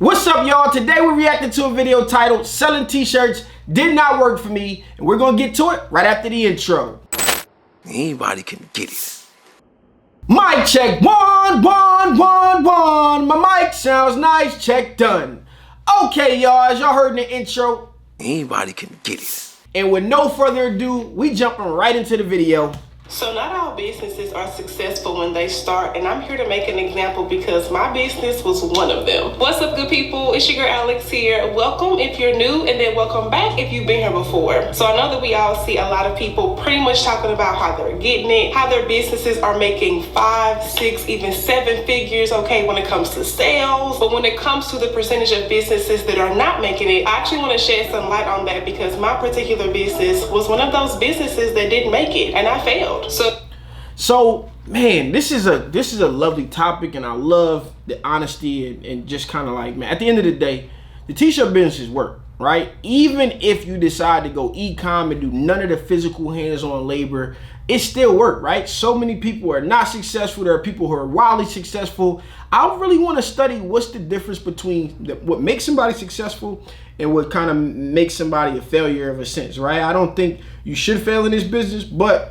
What's up, y'all? Today we're reacting to a video titled Selling T-Shirts Did Not Work For Me, and we're gonna get to it right after the intro. Anybody can get it. Mic check, one. My mic sounds nice, check done. Okay, y'all, as y'all heard in the intro, anybody can get it. And with no further ado, we jumping right into the video. So not all businesses are successful when they start, and I'm here to make an example because my business was one of them. What's up, good people? It's your girl Alex here. Welcome if you're new, and then welcome back if you've been here before. So I know that we all see a lot of people pretty much talking about how they're getting it, how their businesses are making 5, 6, even 7 figures, okay, when it comes to sales. But when it comes to the percentage of businesses that are not making it, I actually want to shed some light on that because my particular business was one of those businesses that didn't make it, and I failed. So man, this is a lovely topic, and I love the honesty and just kind of like, man, at the end of the day, the t-shirt businesses work, right? Even if you decide to go e-com and do none of the physical hands-on labor, it still work, right? So many people are not successful. There are people who are wildly successful. I really want to study what's the difference between what makes somebody successful and what kind of makes somebody a failure of a sense, right? I don't think you should fail in this business, but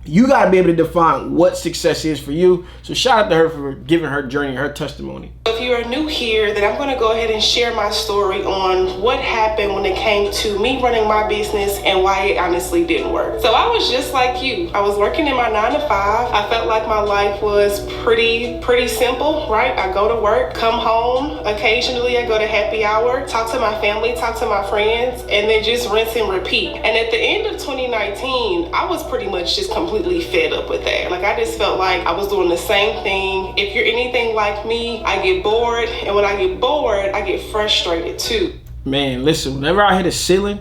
you got to be able to define what success is for you. So shout out to her for giving her journey, her testimony. If you are new here, then I'm going to go ahead and share my story on what happened when it came to me running my business and why it honestly didn't work. So I was just like you. I was working in my 9 to 5. I felt like my life was pretty simple, right? I go to work, come home. Occasionally I go to happy hour, talk to my family, talk to my friends, and then just rinse and repeat. And at the end of 2019, I was pretty much just completely fed up with that. Like, I just felt like I was doing the same thing. If you're anything like me, I get bored, and when I get bored, I get frustrated too. Man, listen, whenever I hit a ceiling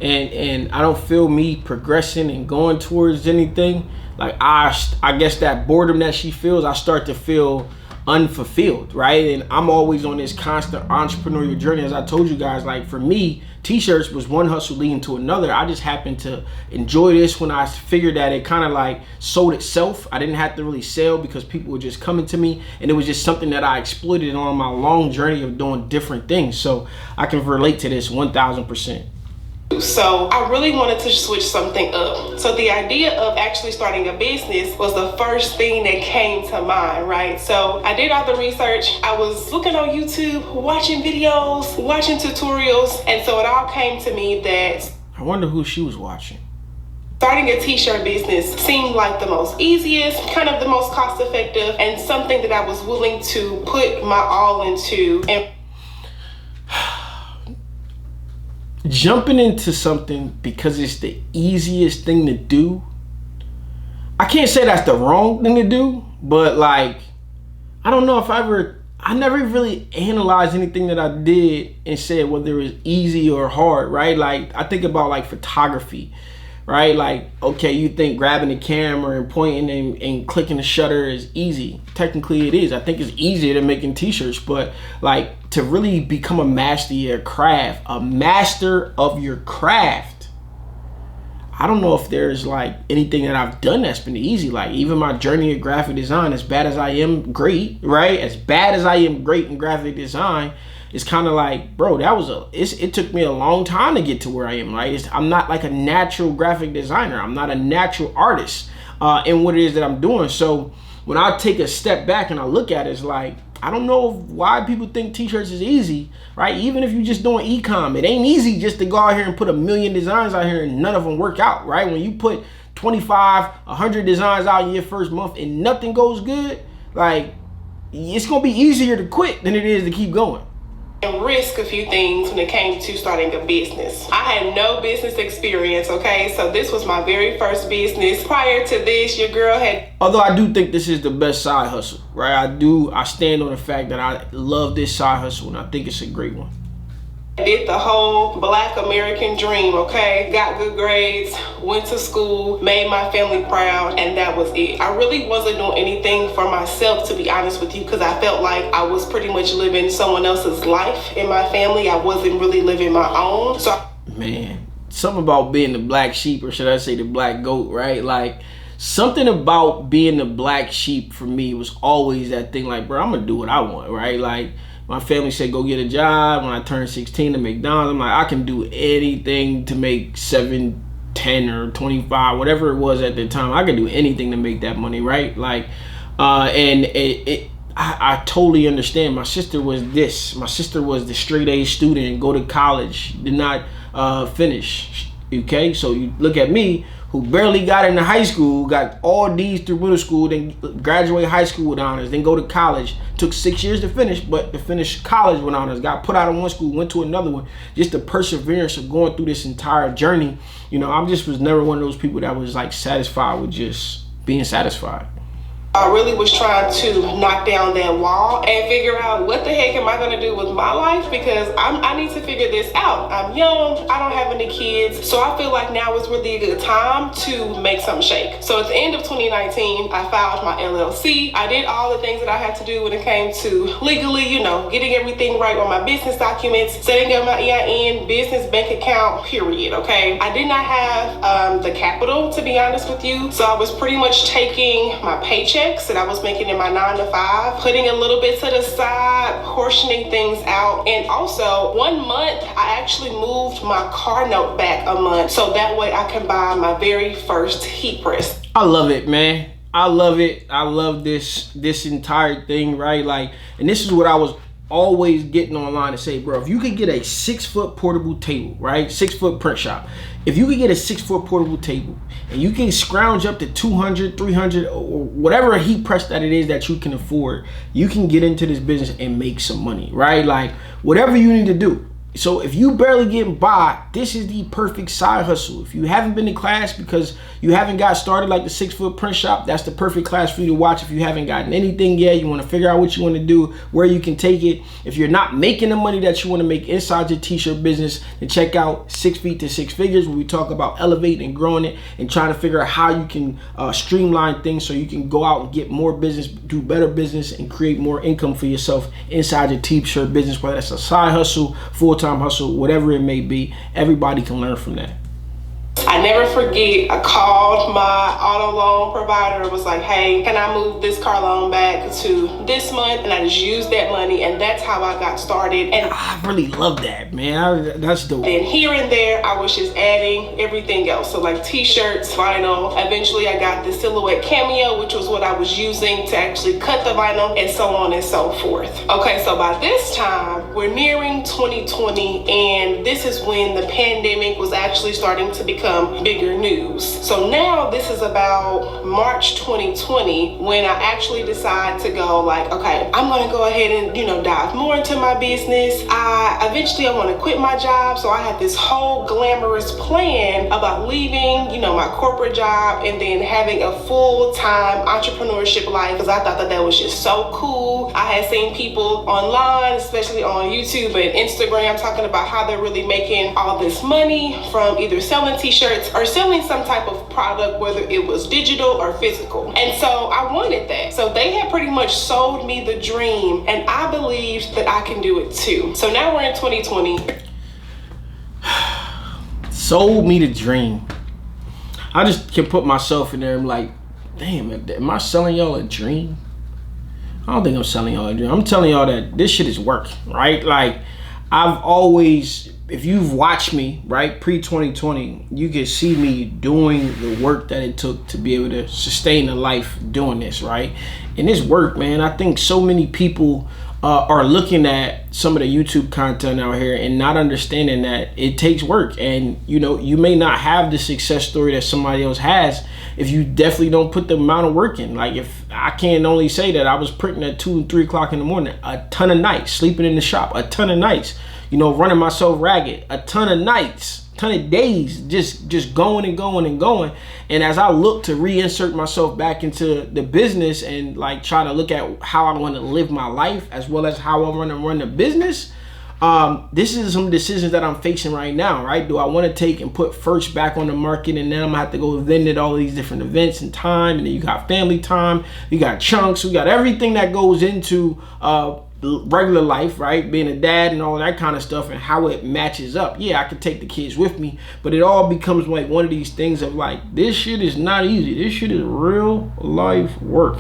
and I don't feel me progressing and going towards anything, like I guess that boredom that she feels, I start to feel unfulfilled, right? And I'm always on this constant entrepreneurial journey. As I told you guys, like for me, t-shirts was one hustle leading to another. I just happened to enjoy this when I figured that it kind of like sold itself. I didn't have to really sell because people were just coming to me, and it was just something that I exploited on my long journey of doing different things. So I can relate to this 1000%. So I really wanted to switch something up. So the idea of actually starting a business was the first thing that came to mind, right? So I did all the research. I was looking on YouTube, watching videos, watching tutorials. And so it all came to me that I wonder who she was watching. Starting a t-shirt business seemed like the most easiest, kind of the most cost effective, and something that I was willing to put my all into. And jumping into something because it's the easiest thing to do, I can't say that's the wrong thing to do, but like, I don't know if I never really analyzed anything that I did and said whether it was easy or hard, right? Like, I think about like photography, right? Like, okay, you think grabbing the camera and pointing and clicking the shutter is easy. Technically it is. I think it's easier than making t-shirts, but like to really become a master of your craft, a master of your craft, I don't know if there's like anything that I've done that's been easy. Like even my journey of graphic design, as bad as I am great, right? As bad as I am great in graphic design, it's kind of like, bro, it took me a long time to get to where I am, right? I'm not like a natural graphic designer. I'm not a natural artist in what it is that I'm doing. So when I take a step back and I look at it, it's like, I don't know why people think t-shirts is easy, right? Even if you're just doing e-com, it ain't easy just to go out here and put 1 million designs out here and none of them work out, right? When you put 25, 100 designs out in your first month and nothing goes good, like, it's gonna be easier to quit than it is to keep going. And risk a few things when it came to starting a business. I had no business experience, okay? So this was my very first business. Prior to this, your girl had... Although I do think this is the best side hustle, right? I stand on the fact that I love this side hustle and I think it's a great one. Did the whole Black American dream, okay? Got good grades, went to school, made my family proud, and that was it. I really wasn't doing anything for myself, to be honest with you, because I felt like I was pretty much living someone else's life in my family. I wasn't really living my own. So, man, something about being the black sheep, or should I say the black goat, right? Like, something about being the black sheep for me was always that thing like, bro, I'm gonna do what I want, right? Like, My family said go get a job. When I turned 16 to McDonald's, I'm like, I can do anything to make 7, 10 or 25, whatever it was at the time. I could do anything to make that money, right? Like, and I totally understand. My sister was this. My sister was the straight A student, go to college, did not finish. Okay, so you look at me, who barely got into high school, got all D's through middle school, then graduate high school with honors, then go to college. Took 6 years to finish, but to finish college with honors. Got put out of one school, went to another one. Just the perseverance of going through this entire journey. You know, I just was never one of those people that was like satisfied with just being satisfied. I really was trying to knock down that wall and figure out what the heck am I going to do with my life, because I need to figure this out. I'm young, I don't have any kids, so I feel like now is really a good time to make something shake. So at the end of 2019, I filed my LLC. I did all the things that I had to do when it came to legally, you know, getting everything right on my business documents, setting up my EIN, business bank account, period, okay? I did not have the capital, to be honest with you, so I was pretty much taking my paycheck that I was making in my 9 to 5, putting a little bit to the side, portioning things out. And also 1 month, I actually moved my car note back a month, so that way I can buy my very first heat press. I love it, man. I love it. I love this entire thing, right? Like, and this is what I was always getting online to say, bro, if you could get a 6-foot portable table, right? 6-foot print shop. If you could get a 6-foot portable table and you can scrounge up to 200, 300, or whatever heat press that it is that you can afford, you can get into this business and make some money, right? Like, whatever you need to do. So if you barely getting by, this is the perfect side hustle. If you haven't been to class because you haven't got started like the 6-foot print shop, that's the perfect class for you to watch. If you haven't gotten anything yet, you want to figure out what you want to do, where you can take it. If you're not making the money that you want to make inside your t-shirt business, then check out 6 Feet to 6 Figures, where we talk about elevating and growing it and trying to figure out how you can streamline things so you can go out and get more business, do better business, and create more income for yourself inside your t-shirt business, whether that's a side hustle, full-time hustle, whatever it may be. Everybody can learn from that. I never forget, I called my auto loan provider and was like, hey, can I move this car loan back to this month? And I just used that money, and that's how I got started. And I really love that, man. That's dope. Then here and there, I was just adding everything else. So like t-shirts, vinyl. Eventually, I got the silhouette cameo, which was what I was using to actually cut the vinyl, and so on and so forth. Okay, so by this time, we're nearing 2020, and this is when the pandemic was actually starting to become bigger news. So now this is about March 2020 when I actually decide to go like, okay, I'm gonna go ahead and, you know, dive more into my business. Eventually I want to quit my job. So I had this whole glamorous plan about leaving, you know, my corporate job and then having a full-time entrepreneurship life, because I thought that was just so cool. I had seen people online, especially on YouTube and Instagram, talking about how they're really making all this money from either selling t-shirts or selling some type of product, whether it was digital or physical. And so I wanted that. So they had pretty much sold me the dream, and I believed that I can do it too. So now we're in 2020. Sold me the dream. I just can put myself in there. I'm like, damn, am I selling y'all a dream? I don't think I'm selling y'all a dream. I'm telling y'all that this shit is work, right? Like, I've always, if you've watched me, right, pre-2020, you can see me doing the work that it took to be able to sustain a life doing this, right? And this work, man, I think so many people are looking at some of the YouTube content out here and not understanding that it takes work. And, you know, you may not have the success story that somebody else has if you definitely don't put the amount of work in. Like, if I can only say that I was printing at 2 and 3 o'clock in the morning, a ton of nights, sleeping in the shop, a ton of nights, you know, running myself ragged, a ton of nights, ton of days, just going and going and going. And as I look to reinsert myself back into the business and like try to look at how I want to live my life as well as how I want to run the business, this is some decisions that I'm facing right now, right? Do I want to take and put first back on the market, and then I'm gonna have to go vendor all these different events and time, and then you got family time, you got chunks, we got everything that goes into regular life, right? Being a dad and all that kind of stuff, and how it matches up. Yeah, I could take the kids with me, but it all becomes like one of these things of like, this shit is not easy. This shit is real life work.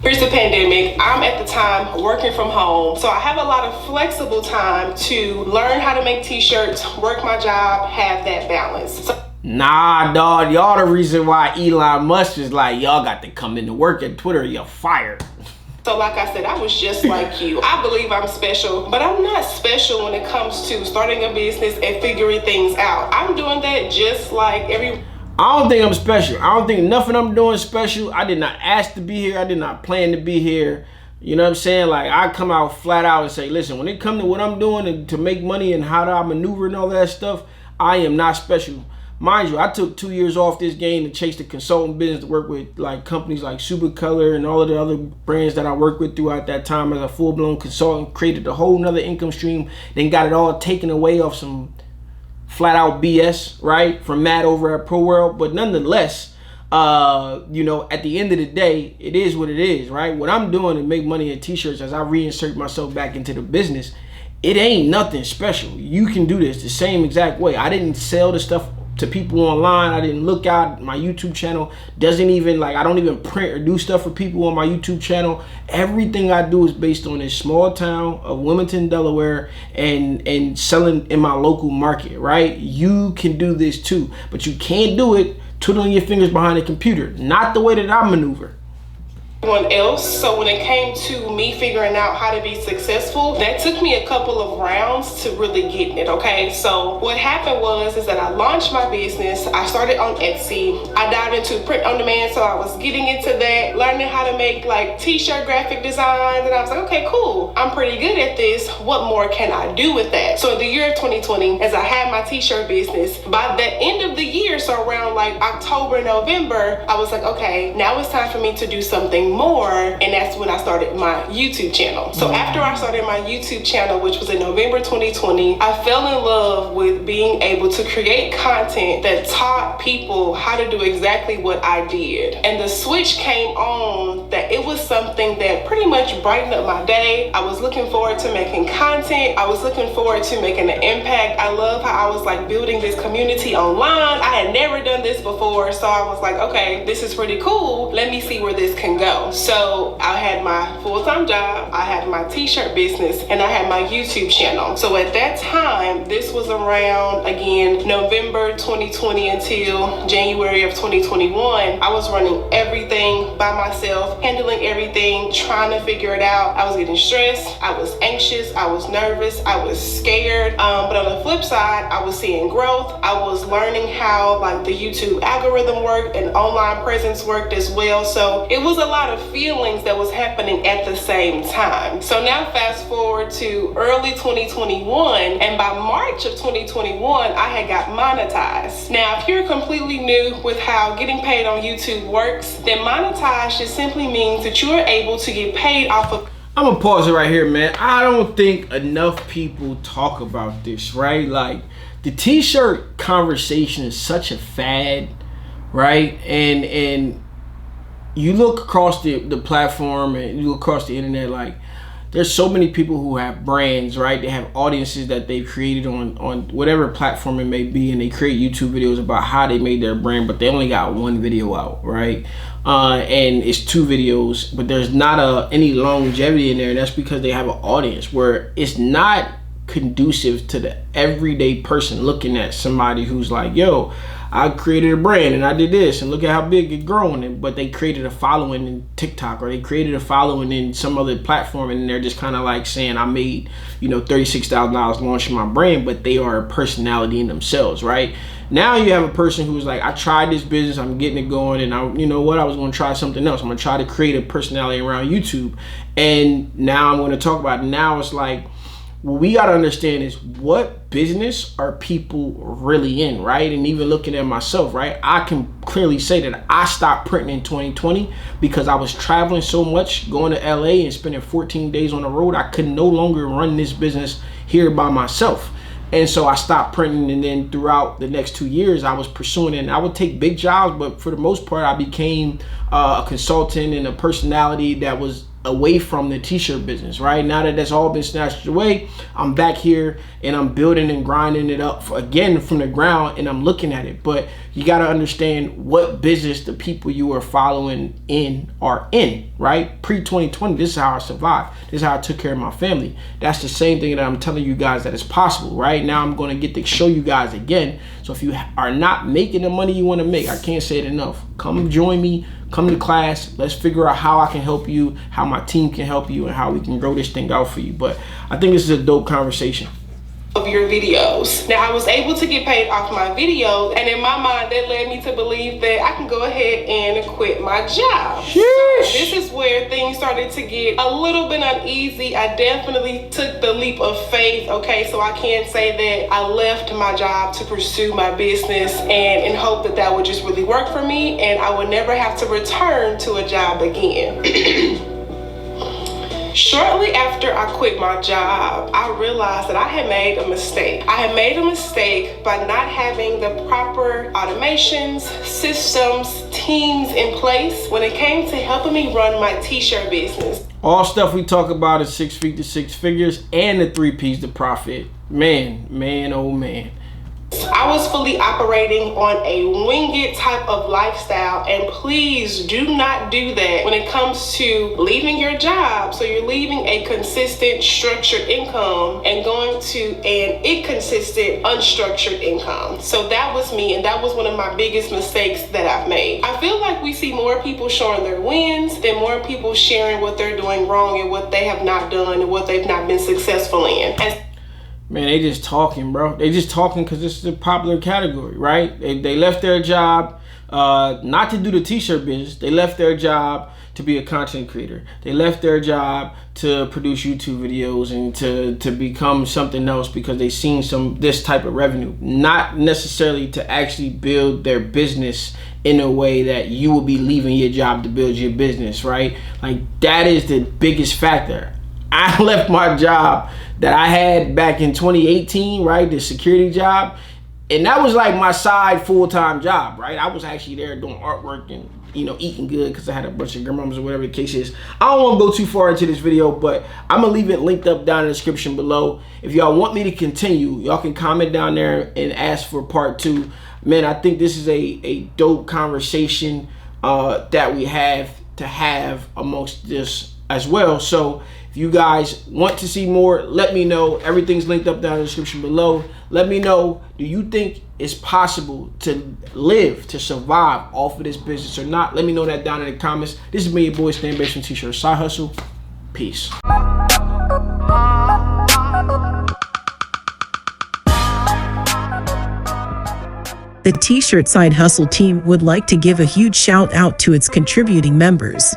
Here's the pandemic. I'm at the time working from home, so I have a lot of flexible time to learn how to make t-shirts, work my job, have that balance. Nah, dog, y'all the reason why Elon Musk is like, y'all got to come into work at Twitter, you're fired. So like I said, I was just like you. I believe I'm special, but I'm not special when it comes to starting a business and figuring things out. I'm doing that just like I don't think I'm special. I don't think nothing I'm doing is special. I did not ask to be here. I did not plan to be here. You know what I'm saying? Like, I come out flat out and say, listen, when it comes to what I'm doing and to make money and how do I maneuver and all that stuff, I am not special. Mind you, I took 2 years off this game to chase the consulting business, to work with like companies like Supacolor and all of the other brands that I worked with throughout that time as a full-blown consultant, created a whole nother income stream, then got it all taken away off some flat out BS, right, from Matt over at Pro World. But nonetheless, you know, at the end of the day, it is what it is, right? What I'm doing to make money in t-shirts as I reinsert myself back into the business, it ain't nothing special. You can do this the same exact way. I didn't sell the stuff to people online. I didn't look out. My YouTube channel doesn't even, like, I don't even print or do stuff for people on my YouTube channel. Everything I do is based on this small town of Wilmington, Delaware, and selling in my local market, right? You can do this too, but you can't do it twiddling your fingers behind a computer. Not the way that I maneuver. Everyone else. So when it came to me figuring out how to be successful, that took me a couple of rounds to really get it, okay? So what happened is that I launched my business. I started on Etsy. I dived into print on demand, so I was getting into that, learning how to make like t-shirt graphic designs, and I was like, okay, cool. I'm pretty good at this. What more can I do with that? So in the year of 2020, as I had my t-shirt business, by the end of the year, so around like October, November, I was like, okay, now it's time for me to do something more, and that's when I started my YouTube channel. So after I started my YouTube channel, which was in November 2020, I fell in love with being able to create content that taught people how to do exactly what I did. And the switch came on that it was something that pretty much brightened up my day. I was looking forward to making content. I was looking forward to making an impact. I love how I was like building this community online. I had never done this before, so I was like, okay, this is pretty cool. Let me see where this can go. So I had my full-time job, I had my t-shirt business, and I had my YouTube channel. So at that time, this was around, again, November 2020 until January of 2021, I was running everything by myself, handling everything, trying to figure it out. I was getting stressed, I was anxious, I was nervous, I was scared. But on the flip side, I was seeing growth. I was learning how like the YouTube algorithm worked and online presence worked as well. So it was a lot of feelings that was happening at the same time. So now fast forward to early 2021, and by March of 2021, I had got monetized. Now, if you're completely new with how getting paid on YouTube works, then monetized just simply means that you are able to get paid off of. I'm gonna pause it right here, man. I don't think enough people talk about this, right? Like, the t-shirt conversation is such a fad, right? And you look across the platform and you look across the internet, like, there's so many people who have brands, right? They have audiences that they've created on whatever platform it may be, and they create YouTube videos about how they made their brand, but they only got one video out, right? And it's 2 videos, but there's not any longevity in there, and that's because they have an audience where it's not conducive to the everyday person looking at somebody who's like, yo, I created a brand and I did this and look at how big it's growing. But they created a following in TikTok, or they created a following in some other platform, and they're just kind of like saying, I made, you know, $36,000 launching my brand, but they are a personality in themselves, right? Now you have a person who's like, I tried this business, I'm getting it going, and you know what, I was going to try something else. I'm going to try to create a personality around YouTube, and now I'm going to talk about it. Now it's like, what we got to understand is, what business are people really in, right? And even looking at myself, right? I can clearly say that I stopped printing in 2020 because I was traveling so much, going to LA and spending 14 days on the road. I could no longer run this business here by myself. And so I stopped printing, and then throughout the next 2 years, I was pursuing it. And I would take big jobs, but for the most part, I became a consultant and a personality that was away from the t-shirt business, right? Now that that's all been snatched away, I'm back here and I'm building and grinding it up again from the ground, and I'm looking at it. But you got to understand what business the people you are following are in, right? Pre-2020, this is how I survived. This is how I took care of my family. That's the same thing that I'm telling you guys that is possible, right? Now I'm going to get to show you guys again. So if you are not making the money you want to make, I can't say it enough. Come join me, come to class. Let's figure out how I can help you, how my team can help you, and how we can grow this thing out for you. But I think this is a dope conversation. Of your videos. Now, I was able to get paid off my videos, and in my mind that led me to believe that I can go ahead and quit my job. So this is where things started to get a little bit uneasy. I definitely took the leap of faith. Okay, so I can't say that I left my job to pursue my business and in hope that that would just really work for me and I would never have to return to a job again. Shortly after I quit my job, I realized that I had made a mistake. I had made a mistake by not having the proper automations, systems, teams in place when it came to helping me run my t-shirt business. All stuff we talk about is 6 feet to 6 figures and the 3 P's to profit. Man, oh man. I was fully operating on a wing it type of lifestyle, and please do not do that when it comes to leaving your job. So you're leaving a consistent structured income and going to an inconsistent unstructured income. So that was me, and that was one of my biggest mistakes that I've made. I feel like we see more people showing their wins than more people sharing what they're doing wrong and what they have not done and what they've not been successful in. Man, they just talking, bro. They just talking because this is a popular category, right? They left their job not to do the t-shirt business. They left their job to be a content creator. They left their job to produce YouTube videos and to become something else because they seen this type of revenue. Not necessarily to actually build their business in a way that you will be leaving your job to build your business, right? Like, that is the biggest factor. I left my job that I had back in 2018, right? The security job. And that was like my side full-time job, right? I was actually there doing artwork and, eating good because I had a bunch of grandmas or whatever the case is. I don't want to go too far into this video, but I'm going to leave it linked up down in the description below. If y'all want me to continue, y'all can comment down there and ask for part 2. Man, I think this is a dope conversation that we have to have amongst this as well. So if you guys want to see more, let me know. Everything's linked up down in the description below. Let me know, do you think it's possible to live, to survive off of this business or not? Let me know that down in the comments. This has been your boy Stan Bates from T-Shirt Side Hustle. Peace. The T-Shirt Side Hustle team would like to give a huge shout out to its contributing members.